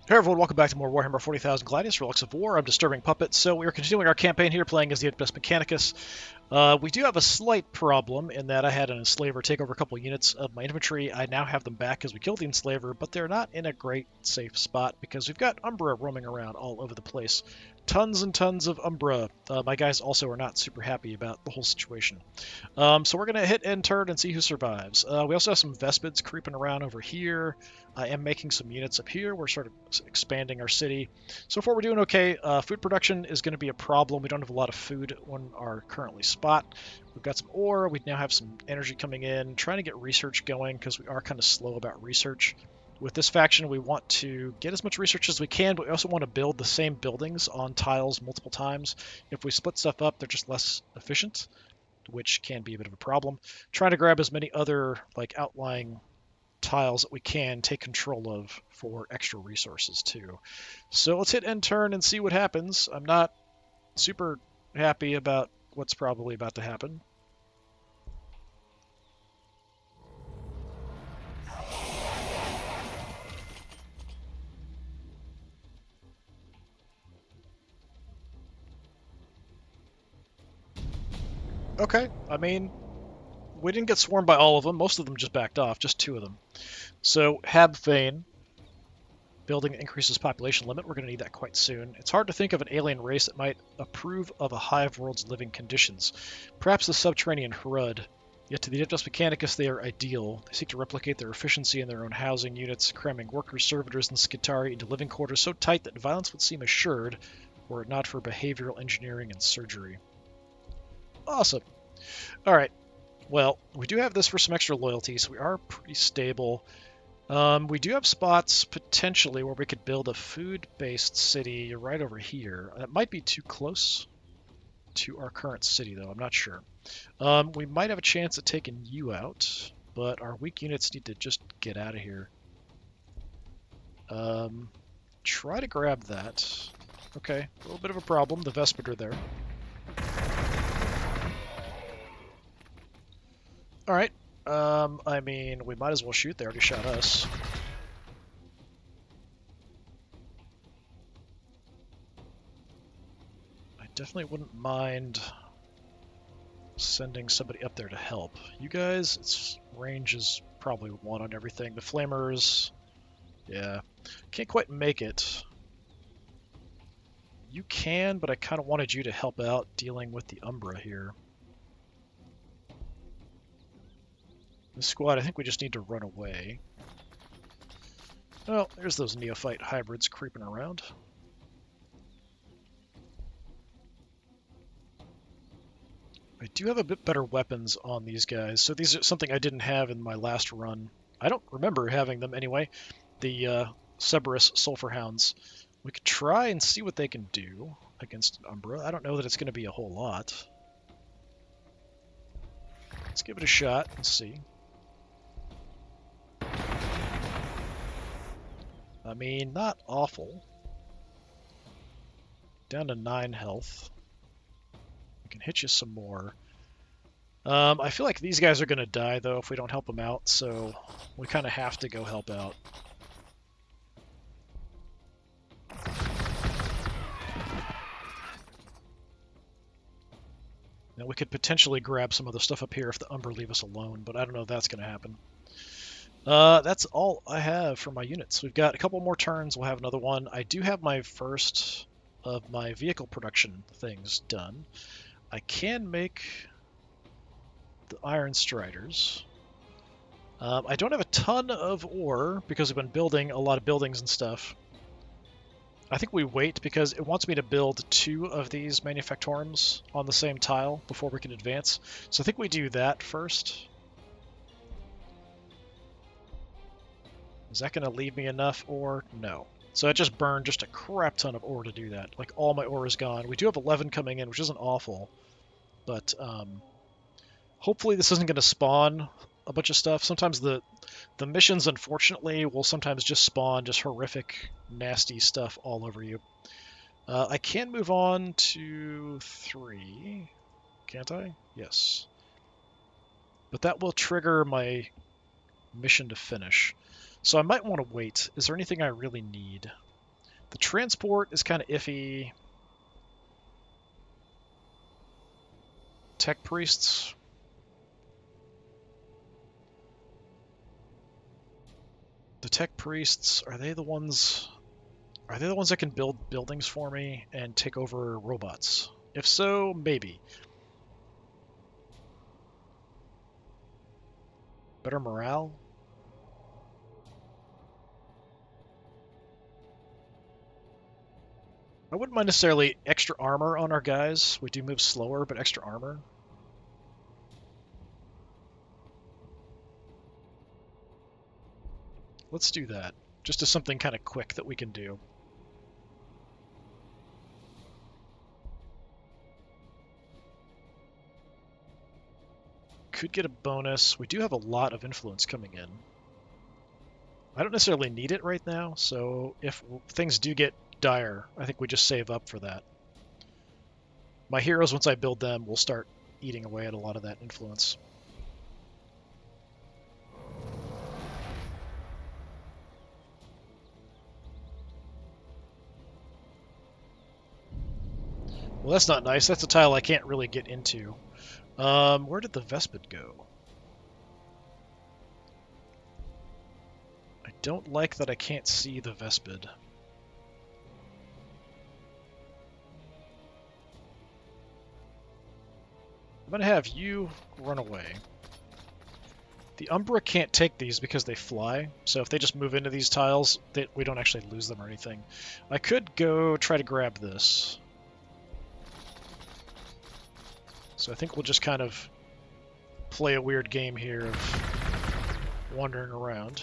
Hey everyone, welcome back to more Warhammer 40,000 Gladius, Relics of War. I'm DisturbingPuppet. So we are continuing our campaign here playing as the Adeptus Mechanicus. We do have a slight problem in that I had an enslaver take over a couple units of my infantry. I now have them back because we killed the enslaver, but they're not in a great safe spot because we've got Umbra roaming around all over the place. Tons and tons of Umbra. My guys also are not super happy about the whole situation. So we're going to hit end turn and see who survives. We also have some Vespids creeping around over here. I am making some units up here. We're sort of expanding our city. So far we're doing okay. Food production is going to be a problem. We don't have a lot of food on our currently spot. We've got some ore. We now have some energy coming in. Trying to get research going because we are kind of slow about research. With this faction, we want to get as much research as we can, but we also want to build the same buildings on tiles multiple times. If we split stuff up, they're just less efficient, which can be a bit of a problem. Trying to grab as many other like outlying tiles that we can take control of for extra resources too. So let's hit end turn and see what happens. I'm not super happy about what's probably about to happen. Okay, I mean, we didn't get swarmed by all of them. Most of them just backed off, just two of them. So Habfane, building increases population limit. We're going to need that quite soon. It's hard to think of an alien race that might approve of a hive world's living conditions. Perhaps the subterranean Hrud. Yet to the Adeptus Mechanicus they are ideal. They seek to replicate their efficiency in their own housing units, cramming workers, servitors, and Skitari into living quarters so tight that violence would seem assured were it not for behavioral engineering and surgery. Awesome. Alright, well, we do have this for some extra loyalty, so we are pretty stable. We do have spots potentially where we could build a food-based city right over here. That might be too close to our current city, though. I'm not sure. We might have a chance at taking you out, but our weak units need to just get out of here. Try to grab that. Okay, a little bit of a problem. The Vespid are there. All right. I mean, we might as well shoot. They already shot us. I definitely wouldn't mind sending somebody up there to help. You guys, its range is probably 1 on everything. The Flamers, yeah, can't quite make it. You can, but I kind of wanted you to help out dealing with the Umbra here. This squad, I think we just need to run away. Well, there's those neophyte hybrids creeping around. I do have a bit better weapons on these guys, so these are something I didn't have in my last run. I don't remember having them anyway. The Cerberus Sulfur Hounds. We could try and see what they can do against an Umbra. I don't know that it's going to be a whole lot. Let's give it a shot and see. I mean, not awful. Down to 9 health. I can hit you some more. I feel like these guys are going to die, though, if we don't help them out, so we kind of have to go help out. Now, we could potentially grab some of the stuff up here if the Umbra leave us alone, but I don't know if that's going to happen. That's all I have for my units. We've got a couple more turns. We'll have another one. I do have my first of my vehicle production things done. I can make the Iron Striders. I don't have a ton of ore because we've been building a lot of buildings and stuff. I think we wait because it wants me to build 2 of these manufactorums on the same tile before we can advance. So I think we do that first. Is that going to leave me enough ore? No. So I just burned just a crap ton of ore to do that. Like, all my ore is gone. We do have 11 coming in, which isn't awful. But hopefully this isn't going to spawn a bunch of stuff. Sometimes the missions, unfortunately, will sometimes just spawn just horrific, nasty stuff all over you. I can move on to 3. Can't I? Yes. But that will trigger my mission to finish. So I might want to wait. Is there anything I really need? The transport is kind of iffy. Tech priests. The tech priests, are they the ones that can build buildings for me and take over robots? If so, maybe. Better morale? I wouldn't mind necessarily extra armor on our guys. We do move slower, but extra armor. Let's do that. Just as something kind of quick that we can do. Could get a bonus. We do have a lot of influence coming in. I don't necessarily need it right now, so if things do get dire, I think we just save up for that. My heroes, once I build them, will start eating away at a lot of that influence. Well, that's not nice. That's a tile I can't really get into. Where did the Vespid go? I don't like that I can't see the Vespid. I'm going to have you run away. The Umbra can't take these because they fly, so if they just move into these tiles, we don't actually lose them or anything. I could go try to grab this. So I think we'll just kind of play a weird game here of wandering around.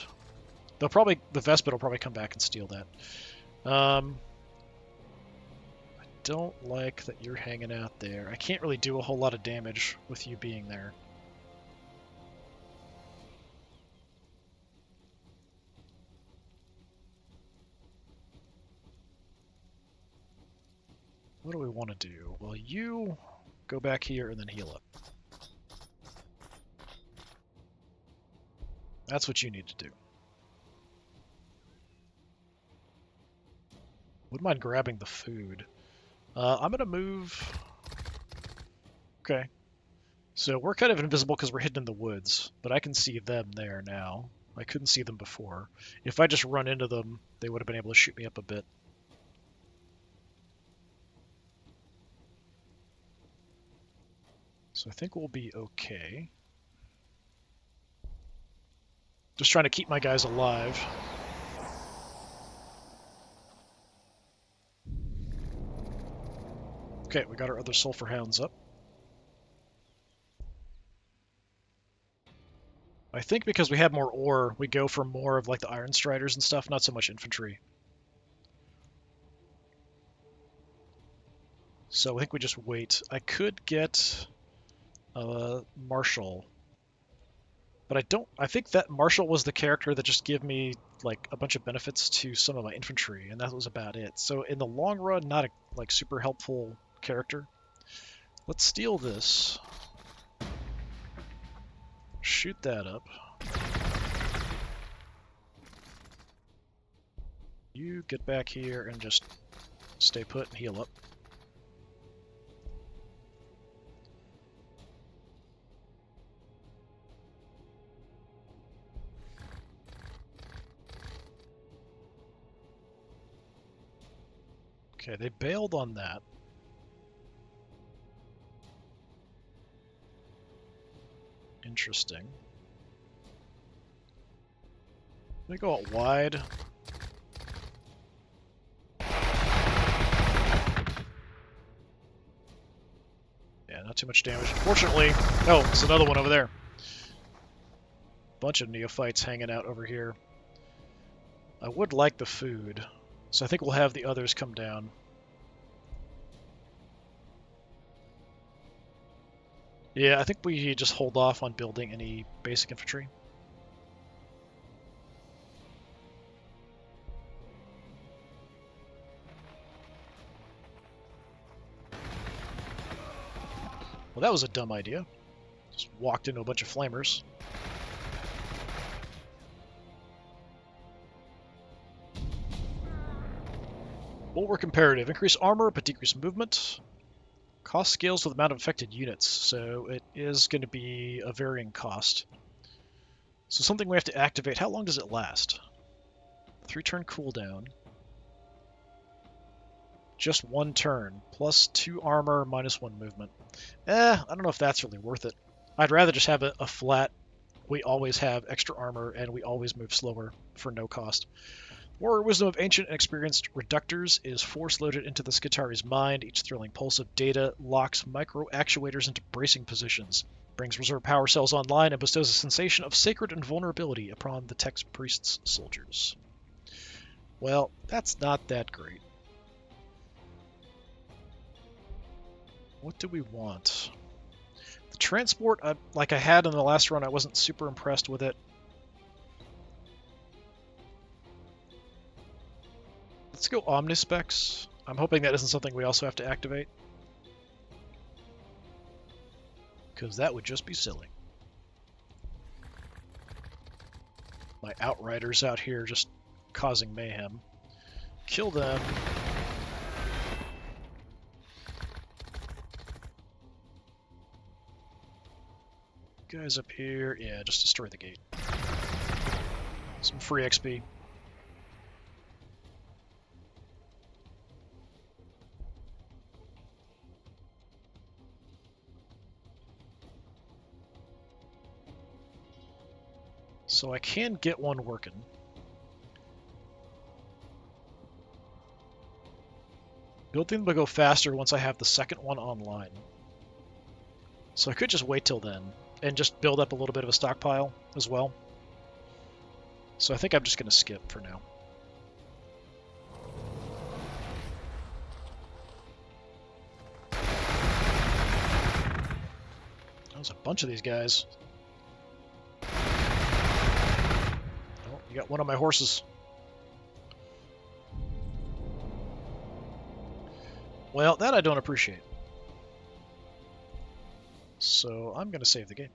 The Vespid will probably come back and steal that. I don't like that you're hanging out there. I can't really do a whole lot of damage with you being there. What do we want to do? Well, you go back here and then heal up. That's what you need to do. Wouldn't mind grabbing the food. I'm going to move... Okay. So we're kind of invisible because we're hidden in the woods, but I can see them there now. I couldn't see them before. If I just run into them, they would have been able to shoot me up a bit. So I think we'll be okay. Just trying to keep my guys alive. Okay, we got our other Sulphur Hounds up. I think because we have more ore, we go for more of like the Iron Striders and stuff, not so much infantry. So I think we just wait. I could get Marshall. But I think that Marshall was the character that just gave me like a bunch of benefits to some of my infantry, and that was about it. So in the long run, not a like super helpful character. Let's steal this. Shoot that up. You get back here and just stay put and heal up. Okay, they bailed on that. Interesting. Let me go out wide. Yeah, not too much damage. Unfortunately, oh, it's another one over there. Bunch of neophytes hanging out over here. I would like the food, so I think we'll have the others come down. Yeah, I think we just hold off on building any basic infantry. Well, that was a dumb idea. Just walked into a bunch of flamers. Bulwark imperative. Increase armor, but decrease movement. Cost scales with the amount of affected units, so it is going to be a varying cost. So something we have to activate. How long does it last? 3-turn cooldown. Just 1 turn, plus 2 armor, minus 1 movement. I don't know if that's really worth it. I'd rather just have a flat, we always have extra armor, and we always move slower for no cost. Warrior Wisdom of Ancient and Experienced Reductors is force-loaded into the Skitari's mind. Each thrilling pulse of data locks micro-actuators into bracing positions, brings reserve power cells online, and bestows a sensation of sacred invulnerability upon the Text Priest's soldiers. Well, that's not that great. What do we want? The transport, like I had in the last run, I wasn't super impressed with it. Let's go Omnispecs. I'm hoping that isn't something we also have to activate. Because that would just be silly. My Outriders out here just causing mayhem. Kill them. Guys up here, yeah, just destroy the gate. Some free XP. So I can get one working. Building will go faster once I have the second one online. So I could just wait till then and just build up a little bit of a stockpile as well. So I think I'm just going to skip for now. There's a bunch of these guys. Oh, you got one of my horses. Well, that I don't appreciate. So I'm going to save the game.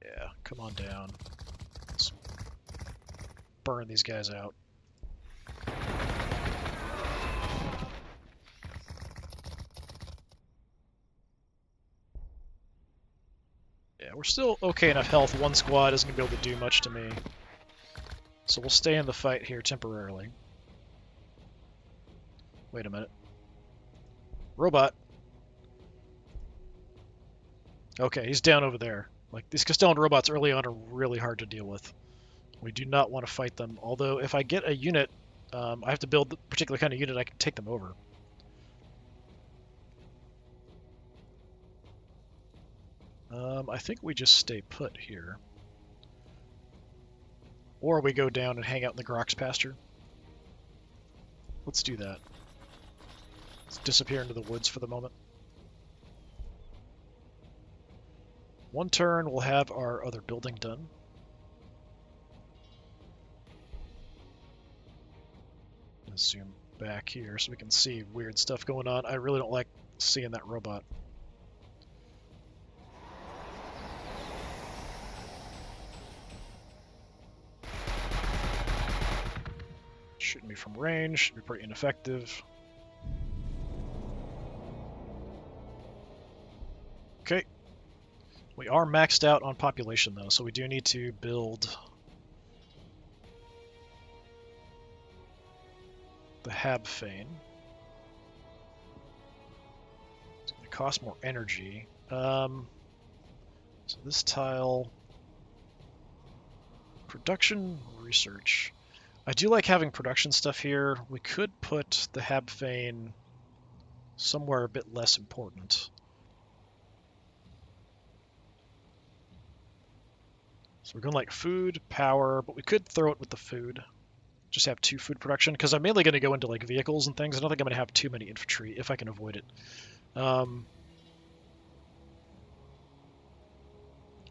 Yeah, come on down. Let's burn these guys out. Yeah, we're still okay enough health. One squad isn't going to be able to do much to me. So we'll stay in the fight here temporarily. Wait a minute. Robot. Okay, he's down over there. Like, these Castellan robots early on are really hard to deal with. We do not want to fight them. Although, if I get a unit, I have to build a particular kind of unit I can take them over. I think we just stay put here. Or we go down and hang out in the Grox pasture. Let's do that. Let's disappear into the woods for the moment. 1 turn, we'll have our other building done. Let's zoom back here so we can see weird stuff going on. I really don't like seeing that robot. Shooting me from range should be pretty ineffective. Okay. We are maxed out on population though, so we do need to build the Habfane. It's going to cost more energy. So this tile, production research. I do like having production stuff here. We could put the Habfane somewhere a bit less important. So we're going like food, power, but we could throw it with the food. Just have 2 food production, because I'm mainly going to go into like vehicles and things. I don't think I'm going to have too many infantry if I can avoid it.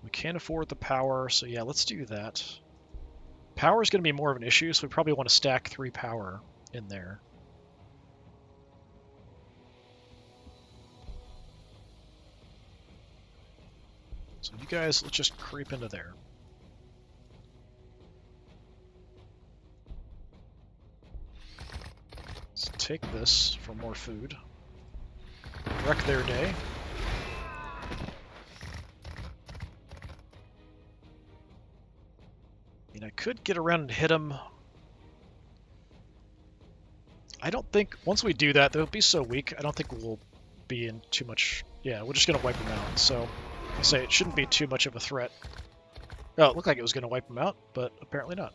We can't afford the power, so yeah, let's do that. Power is going to be more of an issue, so we probably want to stack 3 power in there. So you guys, let's just creep into there. Let's take this for more food. Wreck their day. And I could get around and hit them. I don't think, once we do that, they'll be so weak, I don't think we'll be in too much... Yeah, we're just going to wipe them out, so... I say it shouldn't be too much of a threat. Oh, it looked like it was going to wipe them out, but apparently not.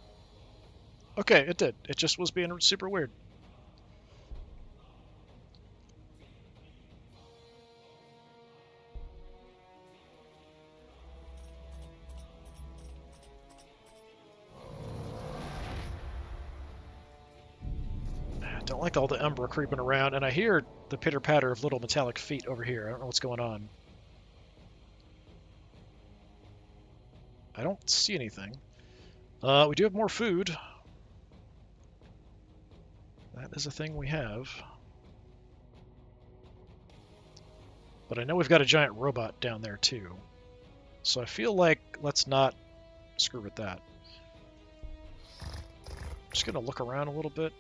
Okay, it did. It just was being super weird. Don't like all the Umbra creeping around, and I hear the pitter-patter of little metallic feet over here. I don't know what's going on. I don't see anything. We do have more food. That is a thing we have. But I know we've got a giant robot down there, too. So I feel like let's not screw with that. Just going to look around a little bit.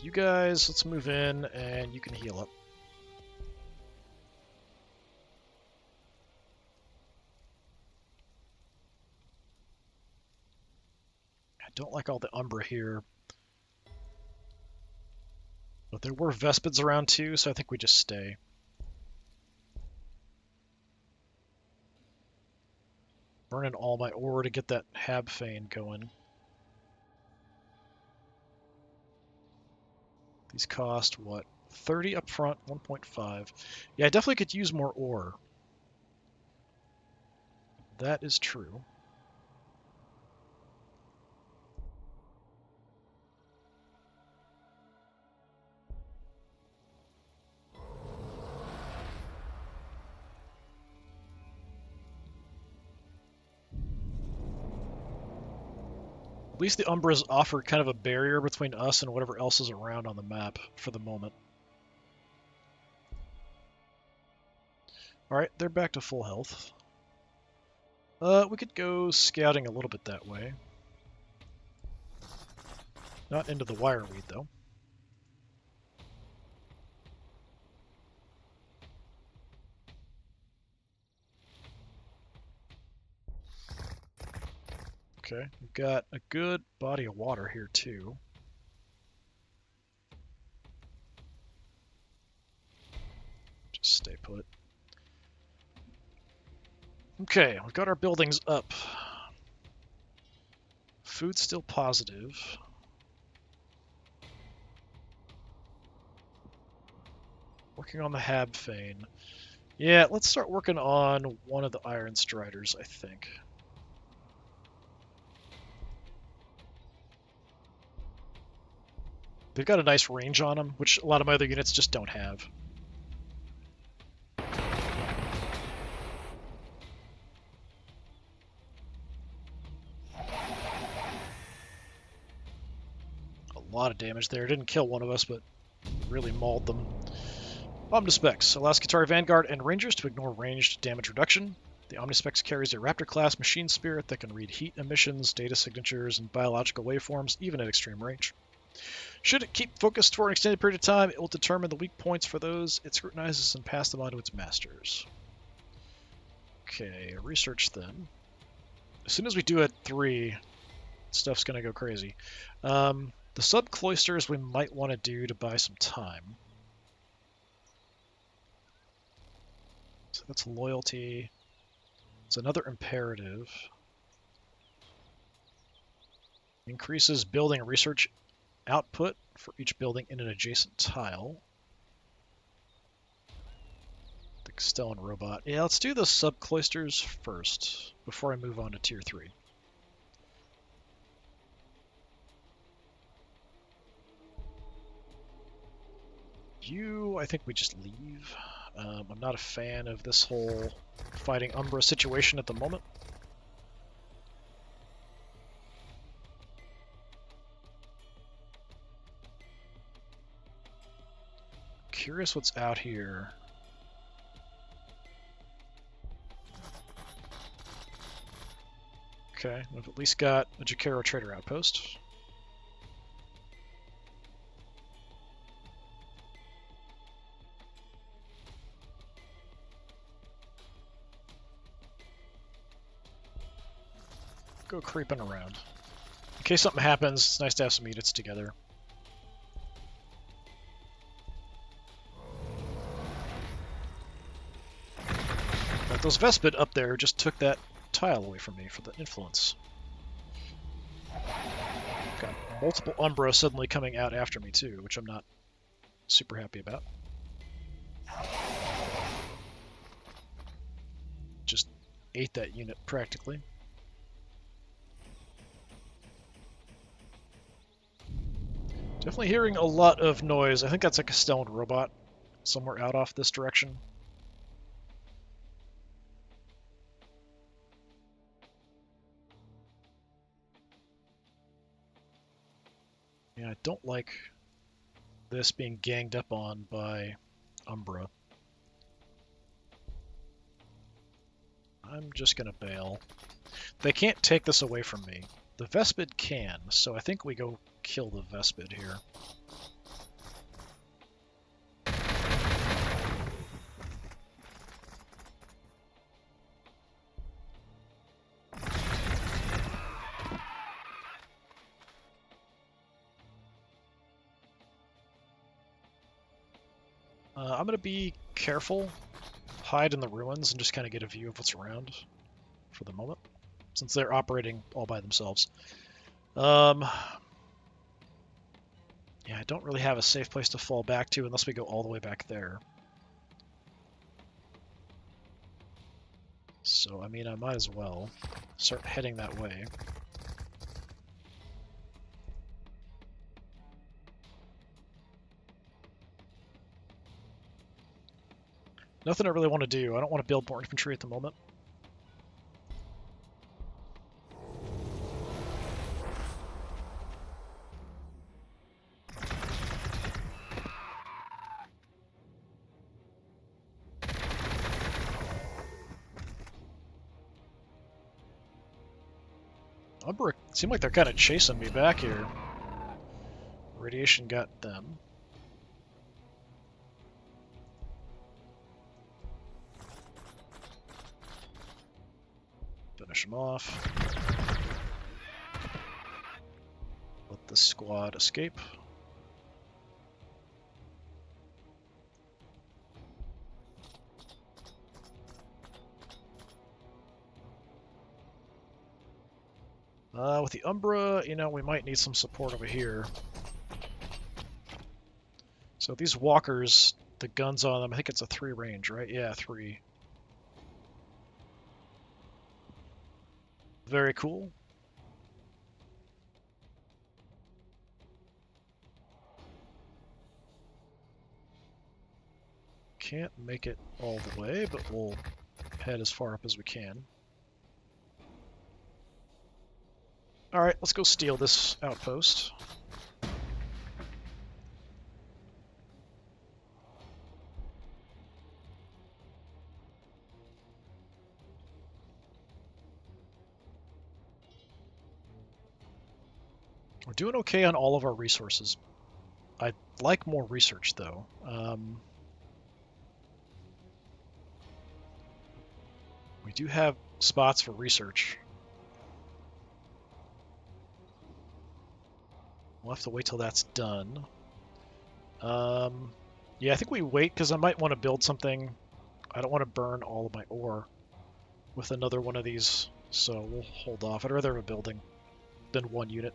You guys, let's move in, and you can heal up. I don't like all the Umbra here. But there were Vespids around too, so I think we just stay. Burning all my ore to get that Habfane going. These cost, what, 30 up front, 1.5. Yeah, I definitely could use more ore. That is true. At least the Umbras offer kind of a barrier between us and whatever else is around on the map for the moment. Alright, they're back to full health. We could go scouting a little bit that way. Not into the wireweed, though. Okay, we've got a good body of water here, too. Just stay put. Okay, we've got our buildings up. Food's still positive. Working on the Habfane. Yeah, let's start working on one of the Iron Striders, I think. They've got a nice range on them, which a lot of my other units just don't have. A lot of damage there. Didn't kill one of us, but really mauled them. Omnispecs allows Qatari Vanguard and Rangers to ignore ranged damage reduction. The Omnispecs carries a Raptor-class machine spirit that can read heat emissions, data signatures, and biological waveforms, even at extreme range. Should it keep focused for an extended period of time, it will determine the weak points for those it scrutinizes and pass them on to its masters. Okay, research then. As soon as we do it 3, stuff's going to go crazy. The sub-cloisters we might want to do to buy some time. So that's loyalty. It's another imperative. Increases building research output for each building in an adjacent tile. The Stellan robot. Yeah, let's do the sub-cloisters first, before I move on to tier 3. You, I think we just leave. I'm not a fan of this whole fighting Umbra situation at the moment. Curious what's out here. Okay, we've at least got a Jacaro Trader outpost. Go creeping around. In case something happens, it's nice to have some units together. But those Vespid up there just took that tile away from me for the influence. Got multiple Umbra suddenly coming out after me too, which I'm not super happy about. Just ate that unit practically. Definitely hearing a lot of noise. I think that's like a stoned robot somewhere out off this direction. Yeah, I don't like this being ganged up on by Umbra. I'm just gonna bail. They can't take this away from me. The Vespid can, so I think we go kill the Vespid here. I'm going to be careful, hide in the ruins, and just kind of get a view of what's around for the moment, since they're operating all by themselves. Yeah, I don't really have a safe place to fall back to unless we go all the way back there. So, I mean, I might as well start heading that way. Nothing I really want to do. I don't want to build more infantry at the moment. Umbra seem like they're kind of chasing me back here. Radiation got them. Finish them off. Let the squad escape. With the Umbra, you know, we might need some support over here. So these walkers, the guns on them, I think it's a 3 range, right? Yeah, 3. Very cool. Can't make it all the way, but we'll head as far up as we can. Alright, let's go steal this outpost. We're doing okay on all of our resources. I'd like more research, though. We do have spots for research. We'll have to wait till that's done. Yeah, I think we wait because I might want to build something. I don't want to burn all of my ore with another one of these, so we'll hold off. I'd rather have a building than one unit.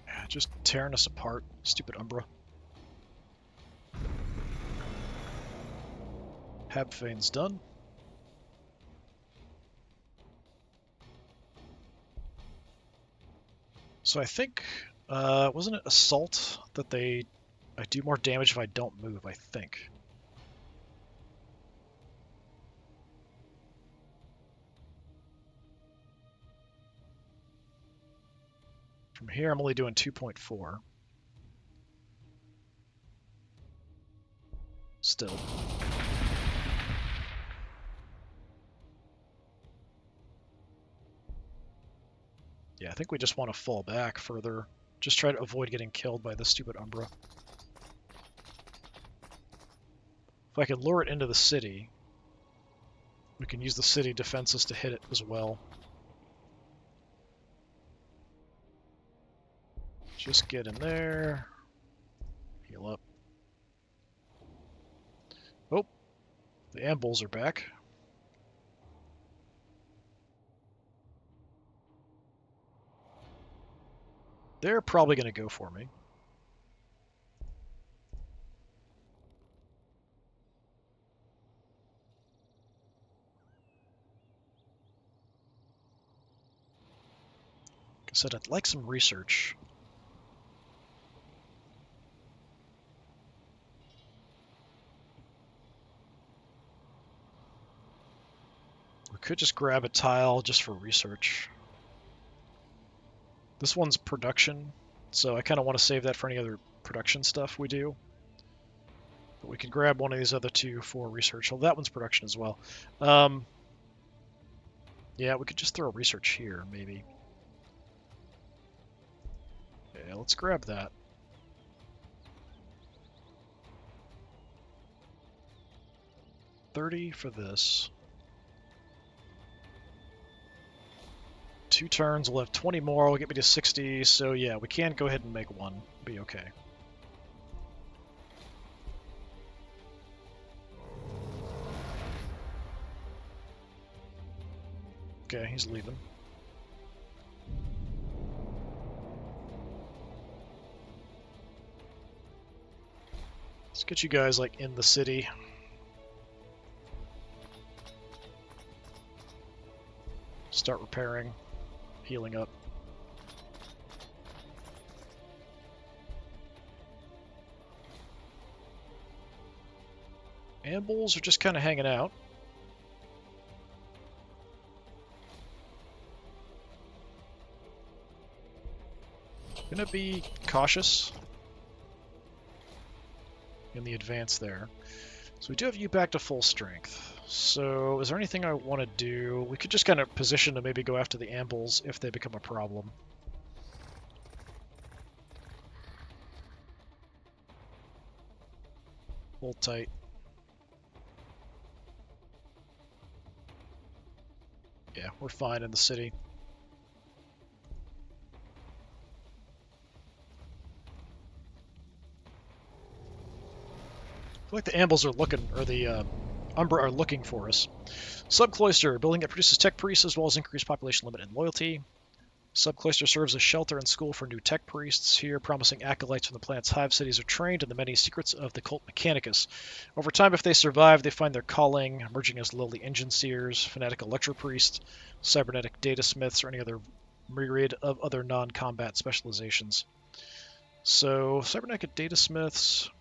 Yeah, just tearing us apart, stupid Umbra. Habfane's done. So I think, wasn't it Assault that I do more damage if I don't move, I think. From here I'm only doing 2.4. still. Yeah, I think we just want to fall back further. Just try to avoid getting killed by this stupid Umbra. If I can lure it into the city, we can use the city defenses to hit it as well. Just get in there. Heal up. Oh, the Ambuls are back. They're probably going to go for me. Like I said, I'd like some research. We could just grab a tile just for research. This one's production, so I kind of want to save that for any other production stuff we do. But we can grab one of these other two for research. Well, that one's production as well. Yeah, we could just throw research here, maybe. Yeah, let's grab that. $30 for this. 2 turns, we'll have 20 more, will get me to 60, so yeah, we can go ahead and make one. Be okay. Okay, he's leaving. Let's get you guys, like, in the city. Start repairing, healing up. Ambuls are just kind of hanging out. Gonna be cautious in the advance there. So we do have you back to full strength. So is there anything I want to do? We could just kind of position to maybe go after the Ambuls if they become a problem. Hold tight. Yeah, we're fine in the city. I feel like the Ambuls are looking, or the Umbra are looking for us. Subcloister, building that produces tech priests as well as increased population limit and loyalty. Subcloister serves as shelter and school for new tech priests. Here, promising acolytes from the planet's hive cities are trained in the many secrets of the cult Mechanicus. Over time, if they survive, they find their calling, emerging as lowly engine seers, fanatic electro priests, cybernetic data smiths, or any other myriad of other non-combat specializations. So, cybernetic data smiths.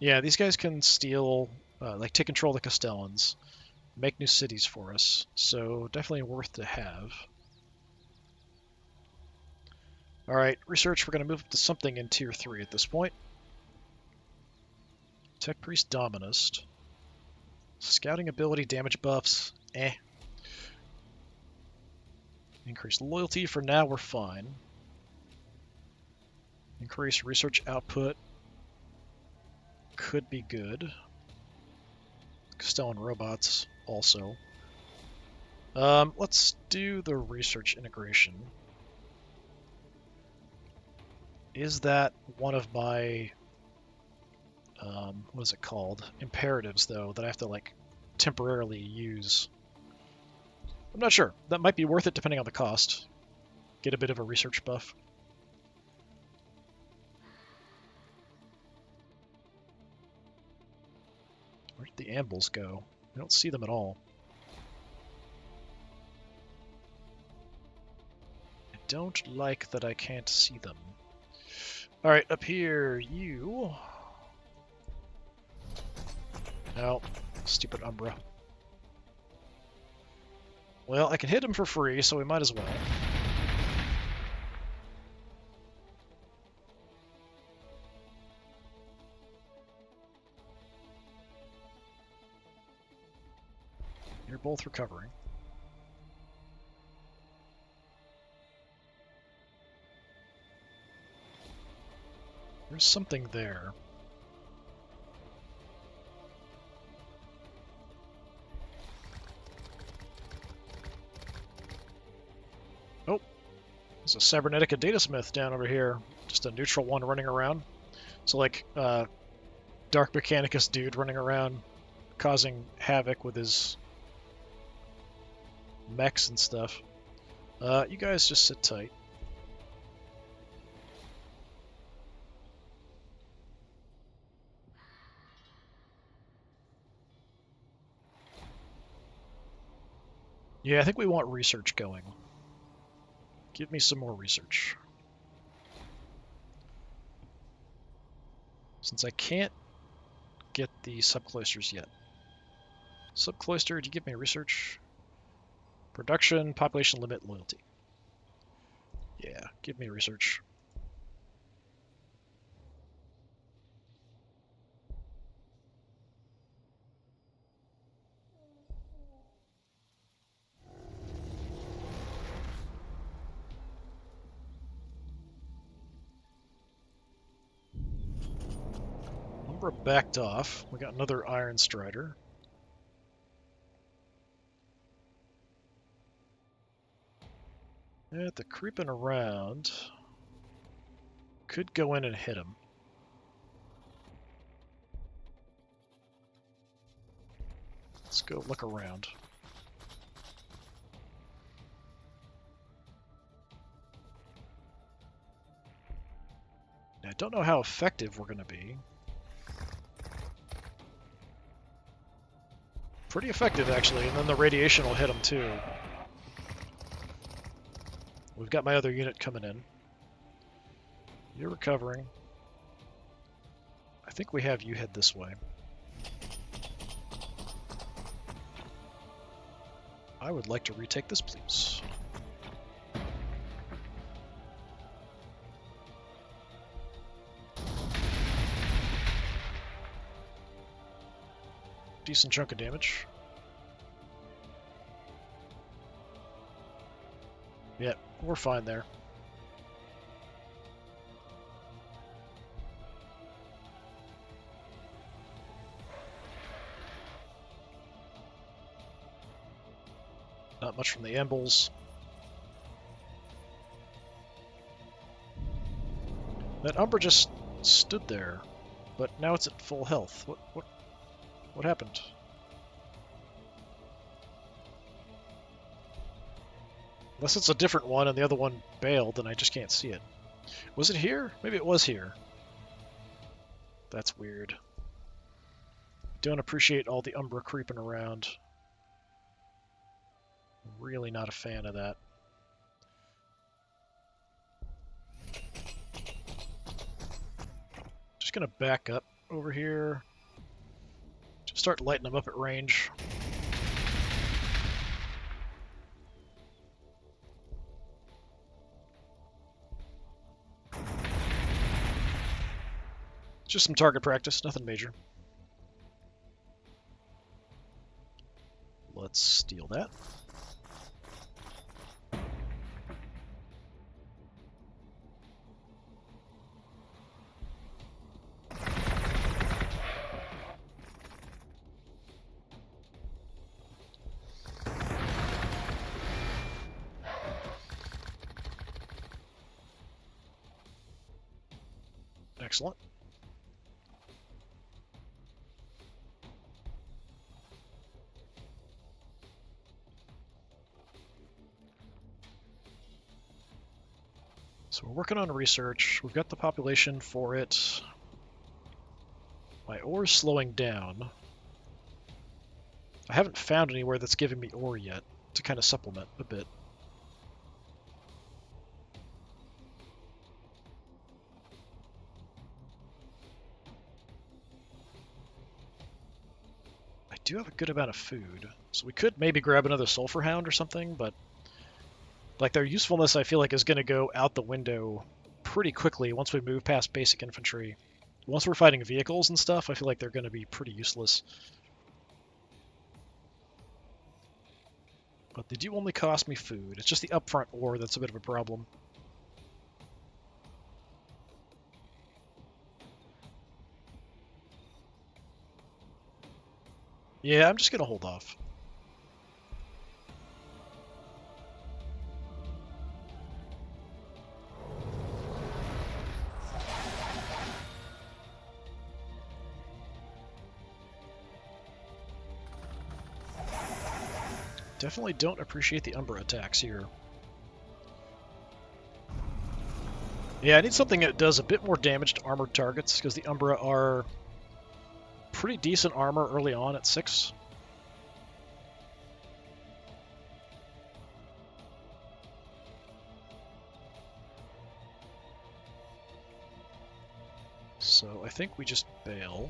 Yeah, these guys can steal, like take control of the Castellans, make new cities for us. So, definitely worth to have. Alright, research, we're going to move up to something in Tier 3 at this point. Tech Priest Dominist. Scouting ability, damage buffs, eh. Increased loyalty, for now we're fine. Increase research output. Could be good. Castellan robots, also. Let's do the research integration. Is that one of my, what is it called? Imperatives, though, that I have to, like, temporarily use? I'm not sure. That might be worth it depending on the cost. Get a bit of a research buff. Where'd the Ambuls go? I don't see them at all. I don't like that I can't see them. Alright, up here, you... No, stupid Umbra. Well, I can hit him for free, so we might as well. both recovering. There's something there. Oh, there's a cybernetic datasmith down over here. Just a neutral one running around. So like, Dark Mechanicus dude running around causing havoc with his mechs and stuff. You guys just sit tight. Yeah, I think we want research going. Give me some more research. Since I can't get the subcloisters yet. Subcloister, do you give me research? Production, population limit, loyalty. Yeah, give me research. Umbra backed off. We got another Iron Strider. Yeah, the creeping around. Could go in and hit him. Let's go look around. I don't know how effective we're going to be. Pretty effective, actually, and then the radiation will hit him, too. We've got my other unit coming in. You're recovering. I think we have you head this way. I would like to retake this, please. Decent chunk of damage. Yeah, we're fine there. Not much from the ambles. That Umbra just stood there, but now it's at full health. What happened? Unless it's a different one and the other one bailed and I just can't see it. Was it here? Maybe it was here. That's weird. Don't appreciate all the Umbra creeping around. Really not a fan of that. Just gonna back up over here. Just start lighting them up at range. Just some target practice, nothing major. Let's steal that. Excellent. So we're working on research. We've got the population for it. My ore's slowing down. I haven't found anywhere that's giving me ore yet to kind of supplement a bit. I do have a good amount of food, so we could maybe grab another sulfur hound or something, but like their usefulness I feel like is going to go out the window pretty quickly once we move past basic infantry. Once we're fighting vehicles and stuff, I feel like they're going to be pretty useless. But they do only cost me food. It's just the upfront ore that's a bit of a problem. Yeah, I'm just going to hold off. Definitely don't appreciate the Umbra attacks here. Yeah, I need something that does a bit more damage to armored targets, because the Umbra are pretty decent armor early on at 6. So I think we just bail.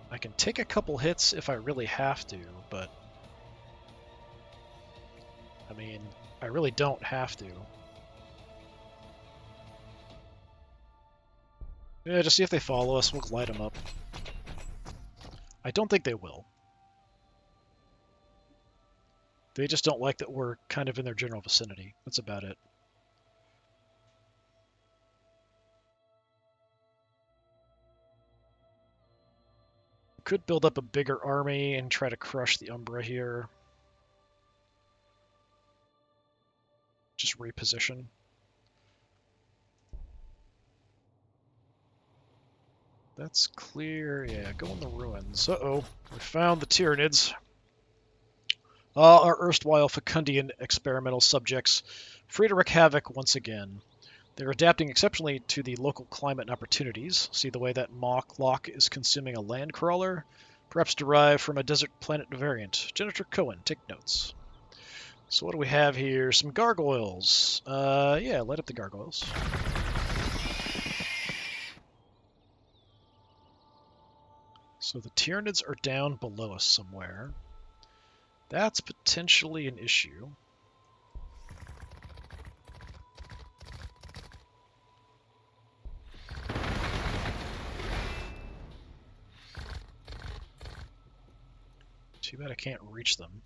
I can take a couple hits if I really have to, but I mean, I really don't have to. Yeah, just see if they follow us. We'll light them up. I don't think they will. They just don't like that we're kind of in their general vicinity. That's about it. Could build up a bigger army and try to crush the Umbra here. Just reposition. That's clear. Yeah, go in the ruins. Uh-oh. We found the Tyranids. Our erstwhile Fecundian experimental subjects, free to wreak havoc once again. They're adapting exceptionally to the local climate and opportunities. See the way that Mach Lock is consuming a land crawler? Perhaps derived from a desert planet variant. Senator Cohen, take notes. So what do we have here? Some gargoyles. Yeah, light up the gargoyles. So the Tyranids are down below us somewhere. That's potentially an issue. Too bad I can't reach them.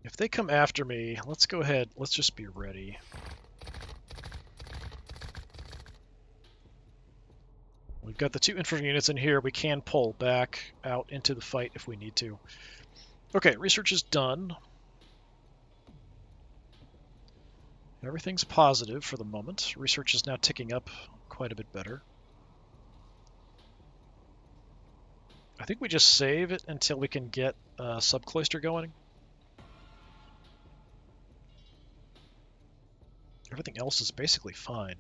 If they come after me, let's go ahead. Let's just be ready. We've got the 2 infantry units in here. We can pull back out into the fight if we need to. Okay, research is done. Everything's positive for the moment. Research is now ticking up quite a bit better. I think we just save it until we can get subcloister going. Everything else is basically fine.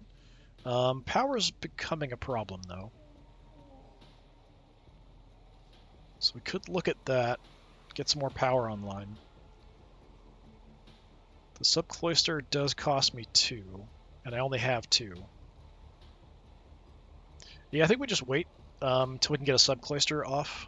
Power's becoming a problem, though. So we could look at that, get some more power online. The subcloister does cost me 2, and I only have 2. Yeah, I think we just wait until we can get a subcloister off.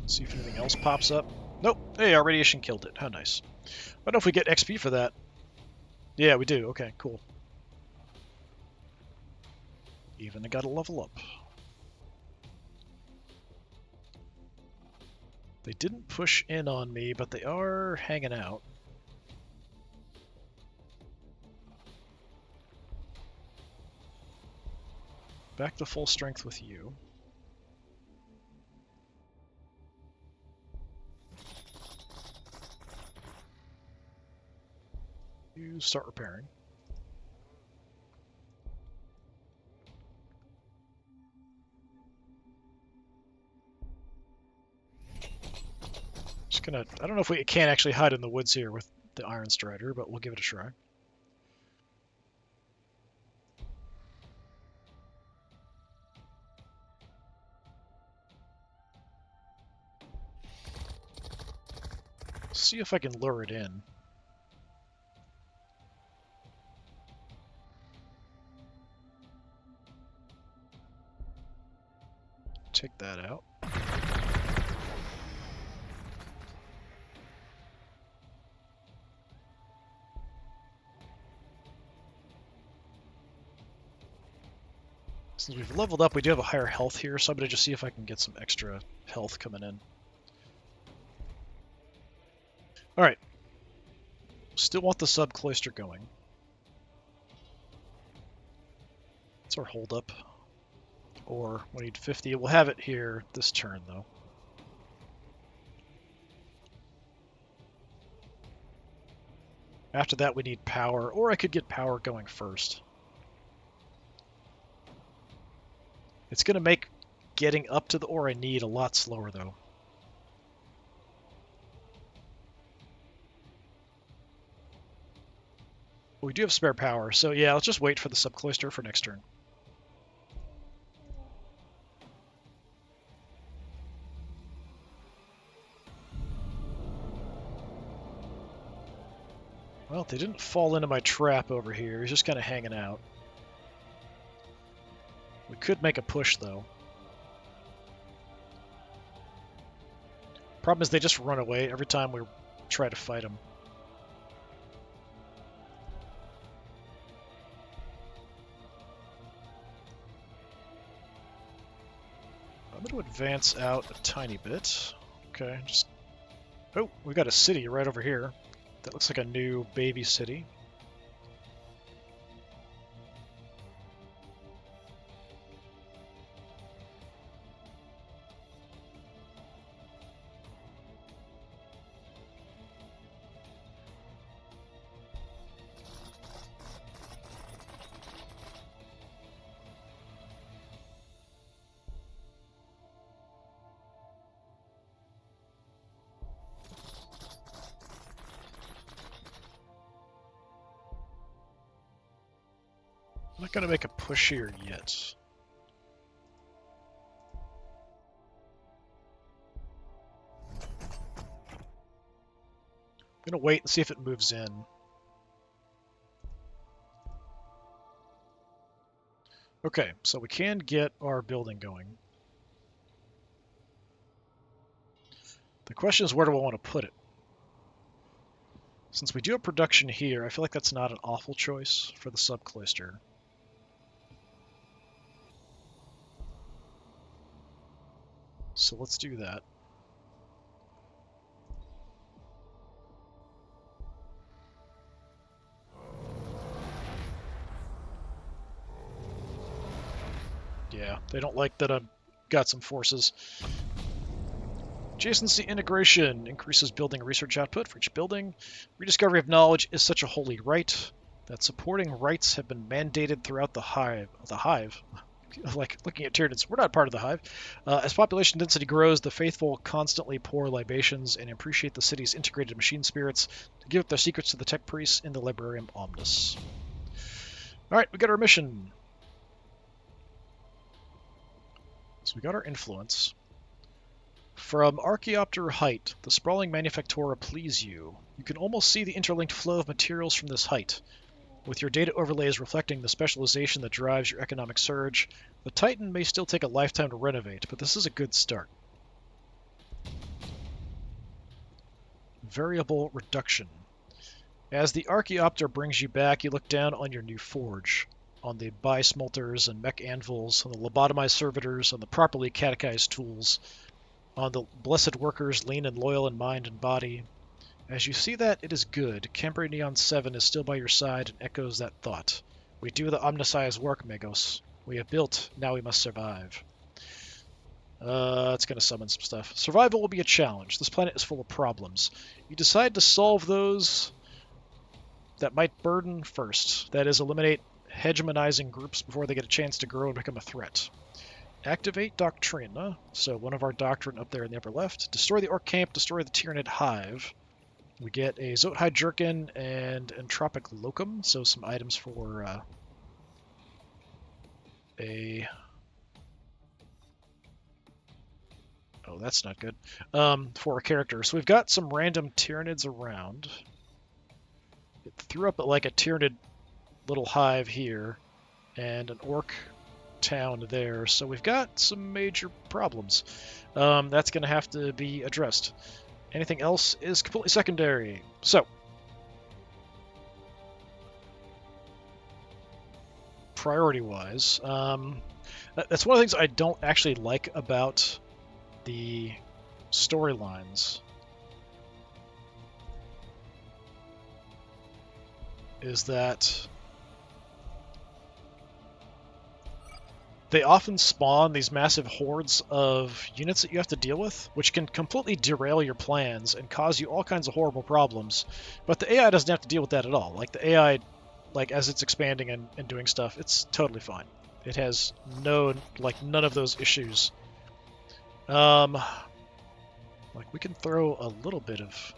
See if anything else pops up. Nope. Hey, our radiation killed it. How nice. I don't know if we get XP for that. Yeah, we do. Okay, cool. Even I gotta level up. They didn't push in on me, but they are hanging out. Back to full strength with you. You start repairing. Just gonna, I don't know if we can actually hide in the woods here with the Iron Strider, but we'll give it a try. See if I can lure it in. take that out. Since we've leveled up, we do have a higher health here, so I'm going to just see if I can get some extra health coming in. Alright. Still want the sub-cloister going. What's our holdup? Or we need 50. We'll have it here this turn, though. After that, we need power, or I could get power going first. It's going to make getting up to the ore I need a lot slower, though. We do have spare power, so yeah, let's just wait for the sub-cloister for next turn. Well, they didn't fall into my trap over here. He's just kind of hanging out. We could make a push, though. Problem is they just run away every time we try to fight them. I'm going to advance out a tiny bit. Okay, just... Oh, we got a city right over here. That looks like a new baby city. I'm not going to make a push here yet. I'm going to wait and see if it moves in. Okay, so we can get our building going. The question is, where do I want to put it? Since we do have production here, I feel like that's not an awful choice for the sub-cloister. So let's do that. Yeah, they don't like that I've got some forces. Adjacency integration increases building research output for each building. Rediscovery of knowledge is such a holy right that supporting rights have been mandated throughout the hive. Like looking at Tyranids, we're not part of the hive. As population density grows, the faithful constantly pour libations and appreciate the city's integrated machine spirits to give up their secrets to the tech priests in the Librarium Omnis. Alright, we got our mission. So we got our influence. From Archaeopter height, the sprawling Manufactora please you. You can almost see the interlinked flow of materials from this height. With your data overlays reflecting the specialization that drives your economic surge, the Titan may still take a lifetime to renovate, but this is a good start. Variable reduction. As the Archaeopter brings you back, you look down on your new forge, on the bi-smelters and mech anvils, on the lobotomized servitors, on the properly catechized tools, on the blessed workers lean and loyal in mind and body. As you see that, it is good. Camper Neon 7 is still by your side and echoes that thought. We do the Omnisci's work, Magos. We have built, now we must survive. It's going to summon some stuff. Survival will be a challenge. This planet is full of problems. You decide to solve those that might burden first. That is, eliminate hegemonizing groups before they get a chance to grow and become a threat. Activate Doctrine. So one of our doctrine up there in the upper left. Destroy the Orc Camp, destroy the Tyranid Hive. We get a Zothide Jerkin and Entropic Locum, so some items for Oh, that's not good. For a character. So we've got some random Tyranids around. It threw up like a Tyranid little hive here, and an Orc town there, so we've got some major problems. That's going to have to be addressed. Anything else is completely secondary. So, priority-wise, that's one of the things I don't actually like about the storylines, is that they often spawn these massive hordes of units that you have to deal with, which can completely derail your plans and cause you all kinds of horrible problems. But the AI doesn't have to deal with that at all. Like, the AI, like, as it's expanding and doing stuff, it's totally fine. It has none of those issues. Like, we can throw a little bit of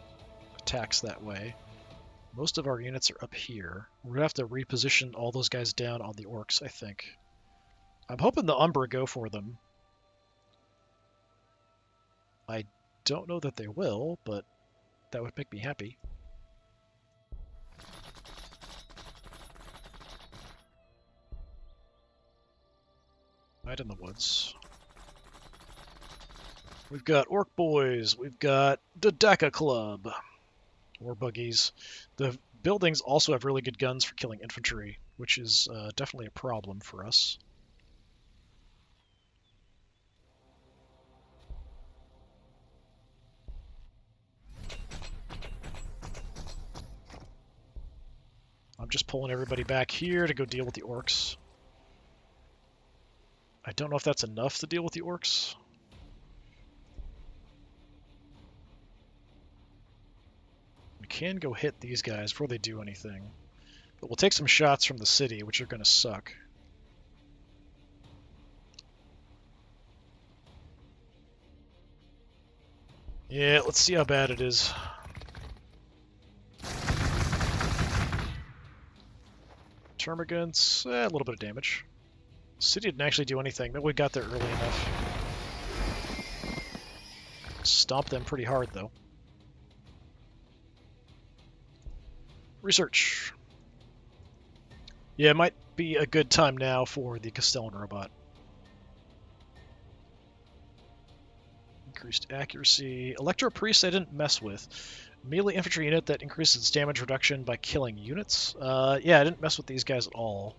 attacks that way. Most of our units are up here. We're going to have to reposition all those guys down on the orcs, I think. I'm hoping the Umbra go for them. I don't know that they will, but that would make me happy. Night in the woods. We've got Orc Boys. We've got the Daka Club. War buggies. The buildings also have really good guns for killing infantry, which is definitely a problem for us. I'm just pulling everybody back here to go deal with the orcs. I don't know if that's enough to deal with the orcs. We can go hit these guys before they do anything. But we'll take some shots from the city, which are going to suck. Yeah, let's see how bad it is. Termagants, a little bit of damage. City didn't actually do anything, but we got there early enough. Stomped them pretty hard, though. Research. Yeah, it might be a good time now for the Castellan robot. Increased accuracy. Electro Priest I didn't mess with. Melee infantry unit that increases its damage reduction by killing units. Yeah, I didn't mess with these guys at all.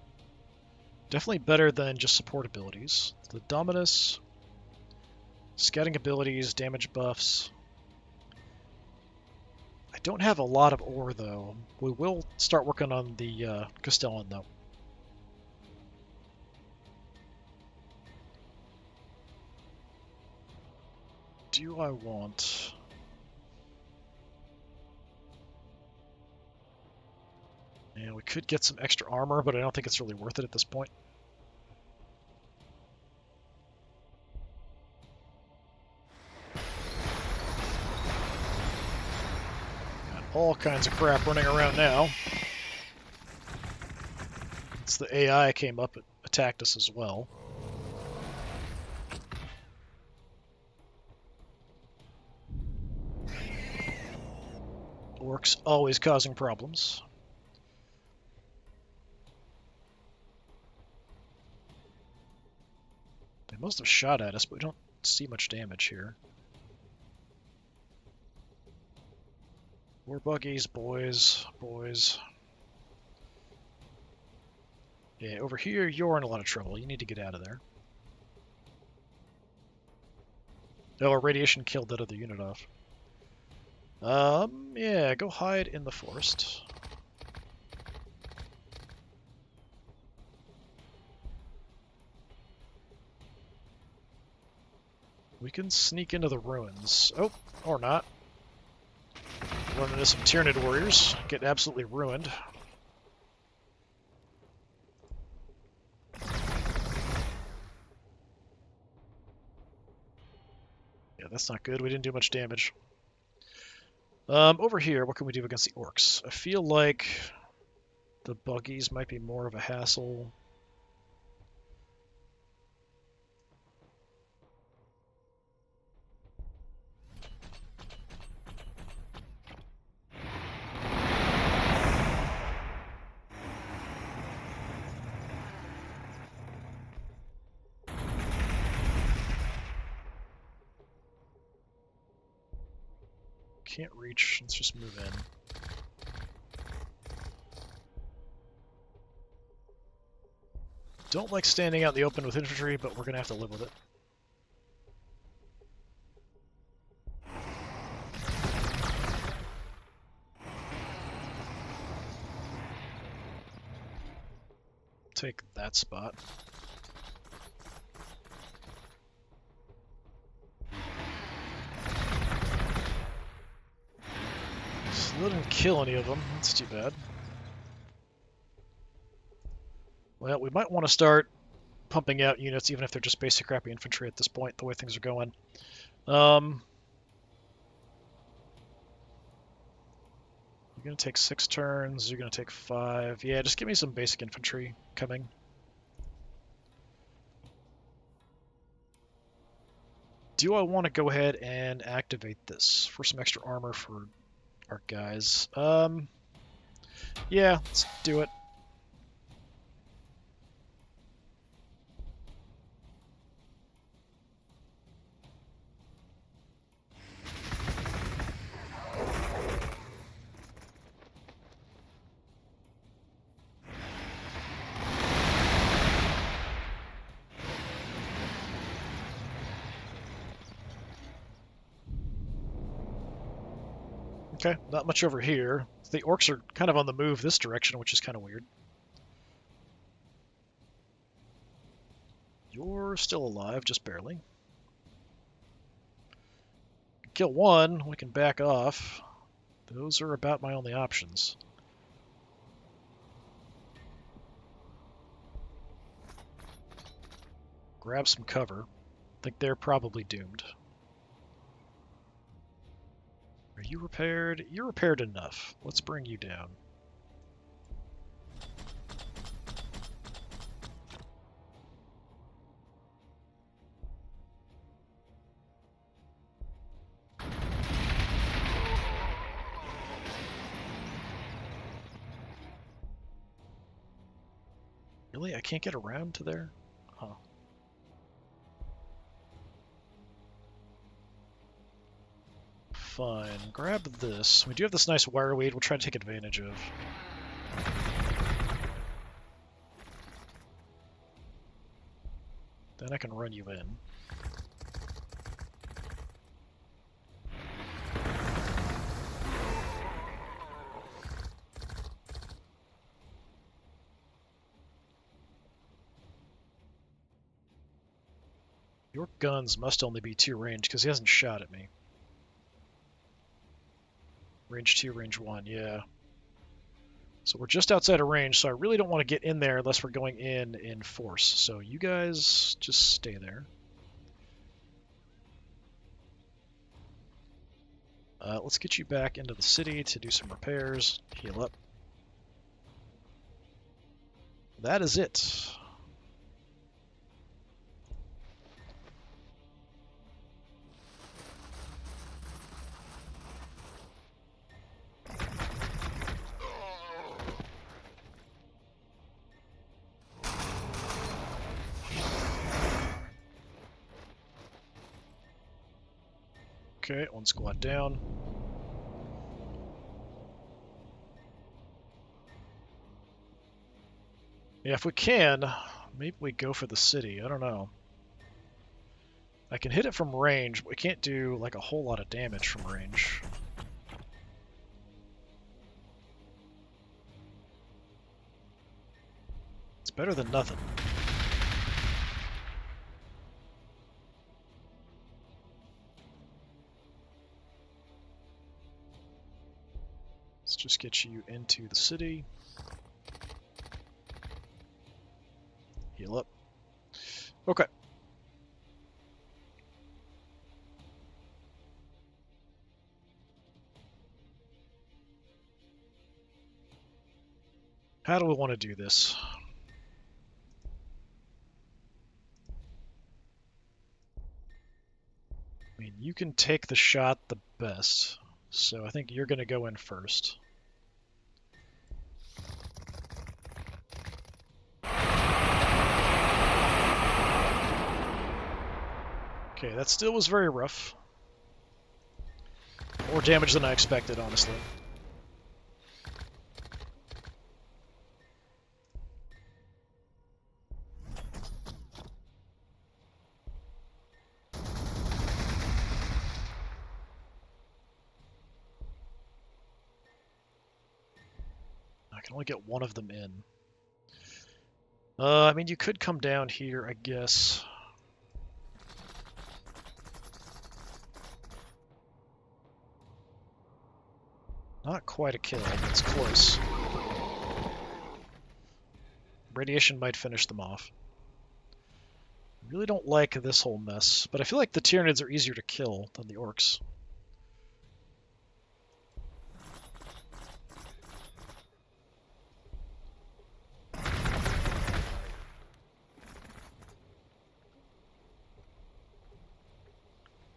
Definitely better than just support abilities. The Dominus. Scouting abilities, damage buffs. I don't have a lot of ore, though. We will start working on the Castellan, though. Do I want... Yeah, we could get some extra armor, but I don't think it's really worth it at this point. Got all kinds of crap running around now. It's the AI came up and attacked us as well. Orcs always causing problems. They must have shot at us, but we don't see much damage here. War buggies, boys. Yeah, over here, you're in a lot of trouble. You need to get out of there. Oh, our radiation killed that other unit off. Yeah, go hide in the forest. We can sneak into the ruins. Oh, or not. Run into some Tyranid warriors. Get absolutely ruined. Yeah, that's not good. We didn't do much damage. Over here, what can we do against the orcs? I feel like the buggies might be more of a hassle. Can't reach. Let's just move in. Don't like standing out in the open with infantry, but we're going to have to live with it. Take that spot. Still didn't kill any of them. That's too bad. Well, we might want to start pumping out units, even if they're just basic crappy infantry at this point, the way things are going. You're going to take 6 turns. You're going to take 5. Yeah, just give me some basic infantry coming. Do I want to go ahead and activate this for some extra armor for our guys? Yeah, let's do it. Okay, not much over here. The orcs are kind of on the move this direction, which is kind of weird. You're still alive, just barely. Kill one, we can back off. Those are about my only options. Grab some cover. I think they're probably doomed. Are you repaired? You're repaired enough. Let's bring you down. Really? I can't get around to there? Huh. Fine. Grab this. We do have this nice wire weed we'll try to take advantage of. Then I can run you in. Your guns must only be 2 range because he hasn't shot at me. Range 2, range 1, yeah. So we're just outside of range, so I really don't want to get in there unless we're going in force. So you guys just stay there. Let's get you back into the city to do some repairs. Heal up. That is it. Okay, 1 squad down. Yeah, if we can, maybe we go for the city. I don't know. I can hit it from range, but we can't do like a whole lot of damage from range. It's better than nothing. Let's just get you into the city. Heal up. Okay. How do we want to do this? I mean, you can take the shot the best, so I think you're going to go in first. Okay, that still was very rough. More damage than I expected, honestly. I can only get one of them in. I mean, you could come down here, I guess. Not quite a kill, but it's close. Radiation might finish them off. I really don't like this whole mess, but I feel like the Tyranids are easier to kill than the Orcs.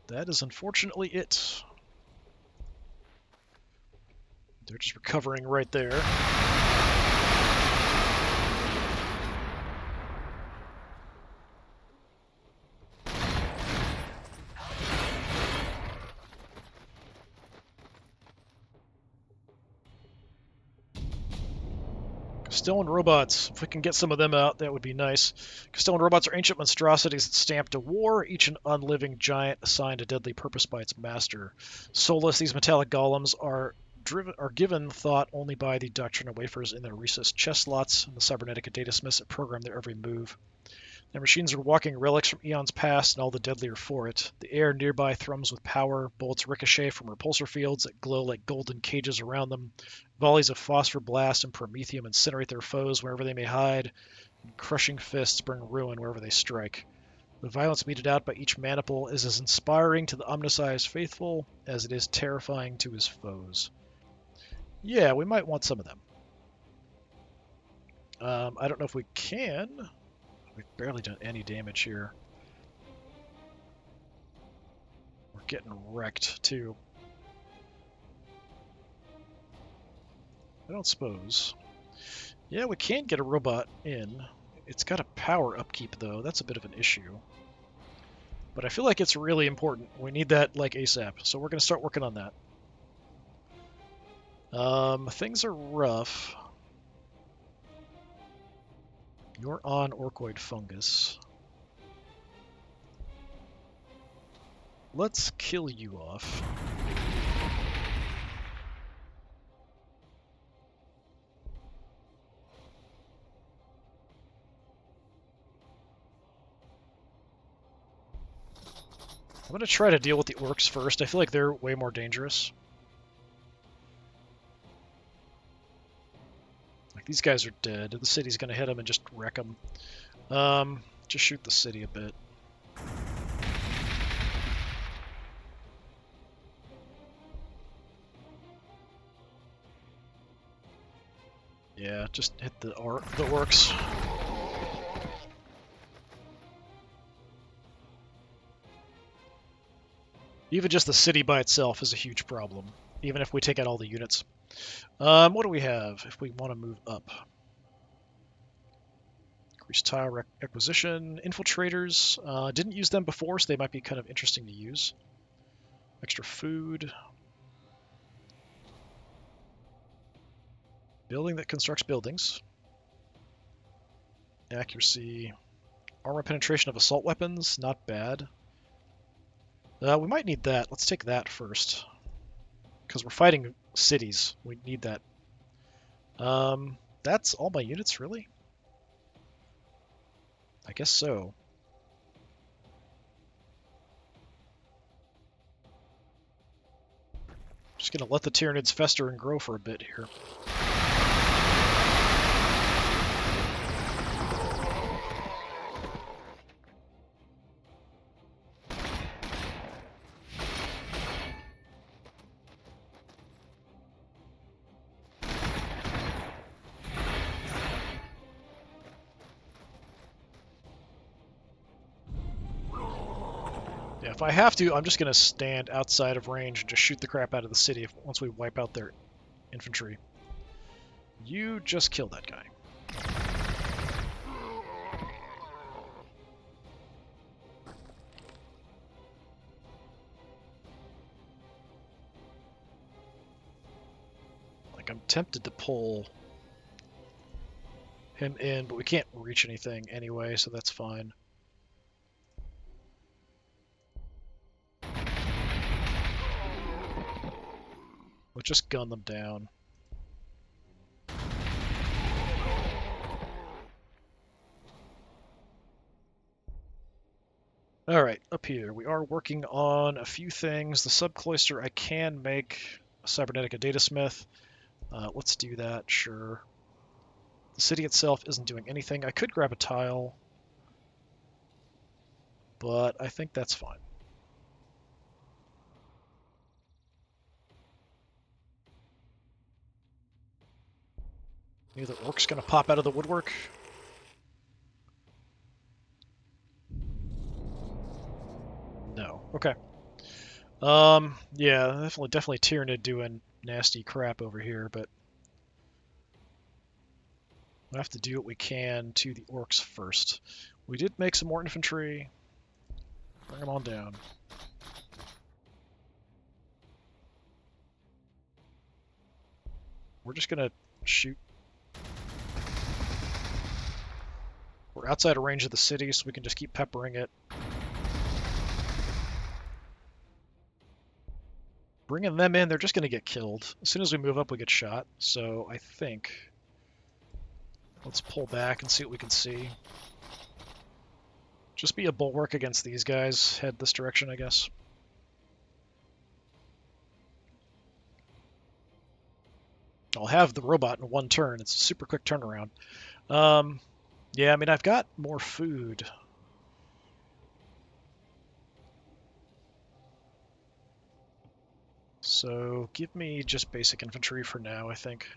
That is unfortunately it. They're just recovering right there. Castellan robots. If we can get some of them out, that would be nice. Castellan robots are ancient monstrosities that stamp to war, each an unliving giant assigned a deadly purpose by its master. Soulless, these metallic golems are given thought only by the doctrine wafers in their recessed chest slots and the cybernetic data smiths that program their every move. Their machines are walking relics from eons past and all the deadlier for it. The air nearby thrums with power, bullets ricochet from repulsor fields that glow like golden cages around them. Volleys of phosphor blast and promethium incinerate their foes wherever they may hide, and crushing fists bring ruin wherever they strike. The violence meted out by each maniple is as inspiring to the Omnisci's faithful as it is terrifying to his foes. Yeah, we might want some of them. I don't know if we can. We've barely done any damage here. We're getting wrecked, too. I don't suppose. Yeah, we can get a robot in. It's got a power upkeep, though. That's a bit of an issue. But I feel like it's really important. We need that, like, ASAP. So we're going to start working on that. Things are rough. You're on Orcoid Fungus. Let's kill you off. I'm going to try to deal with the Orcs first. I feel like they're way more dangerous. Like, these guys are dead. The city's going to hit them and just wreck them. Just shoot the city a bit. Yeah, just hit the orcs. Even just the city by itself is a huge problem, even if we take out all the units. What do we have if we want to move up? Increase tile acquisition, infiltrators. Didn't use them before, so they might be kind of interesting to use. Extra food. Building that constructs buildings. Accuracy. Armor penetration of assault weapons, not bad. We might need that. Let's take that first. Because we're fighting cities. We need that. That's all my units, really? I guess so. Just gonna let the Tyranids fester and grow for a bit here. Yeah, if I have to, I'm just going to stand outside of range and just shoot the crap out of the city once we wipe out their infantry. You just kill that guy. I'm tempted to pull him in, but we can't reach anything anyway, so that's fine. We'll just gun them down. Alright, up here. We are working on a few things. The subcloister, I can make a cybernetic datasmith. Let's do that, sure. The city itself isn't doing anything. I could grab a tile, but I think that's fine. Maybe the orc's gonna pop out of the woodwork. No. Okay. Yeah, definitely Tyranid doing nasty crap over here, but we'll have to do what we can to the orcs first. We did make some more infantry. Bring them on down. We're just gonna shoot. We're outside of range of the city, so we can just keep peppering it. Bringing them in, they're just going to get killed. As soon as we move up, we get shot. So I think... let's pull back and see what we can see. Just be a bulwark against these guys. Head this direction, I guess. I'll have the robot in one turn. It's a super quick turnaround. Yeah, I mean, I've got more food. So give me just basic infantry for now, I think.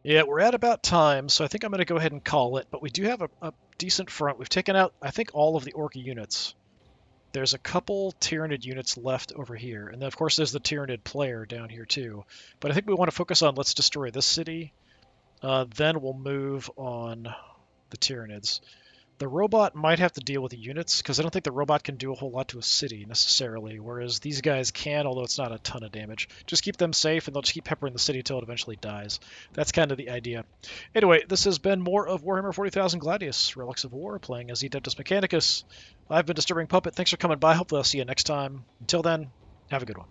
Yeah, we're at about time, so I think I'm going to go ahead and call it, but we do have a decent front. We've taken out, I think, all of the Orc units. There's a couple Tyranid units left over here, and then, of course, there's the Tyranid player down here, too. But I think we want to focus on let's destroy this city, then we'll move on the Tyranids. The robot might have to deal with the units, because I don't think the robot can do a whole lot to a city, necessarily, whereas these guys can, although it's not a ton of damage. Just keep them safe, and they'll just keep peppering the city until it eventually dies. That's kind of the idea. Anyway, this has been more of Warhammer 40,000 Gladius, Relics of War, playing as Adeptus Mechanicus. I've been Disturbing Puppet. Thanks for coming by. Hopefully I'll see you next time. Until then, have a good one.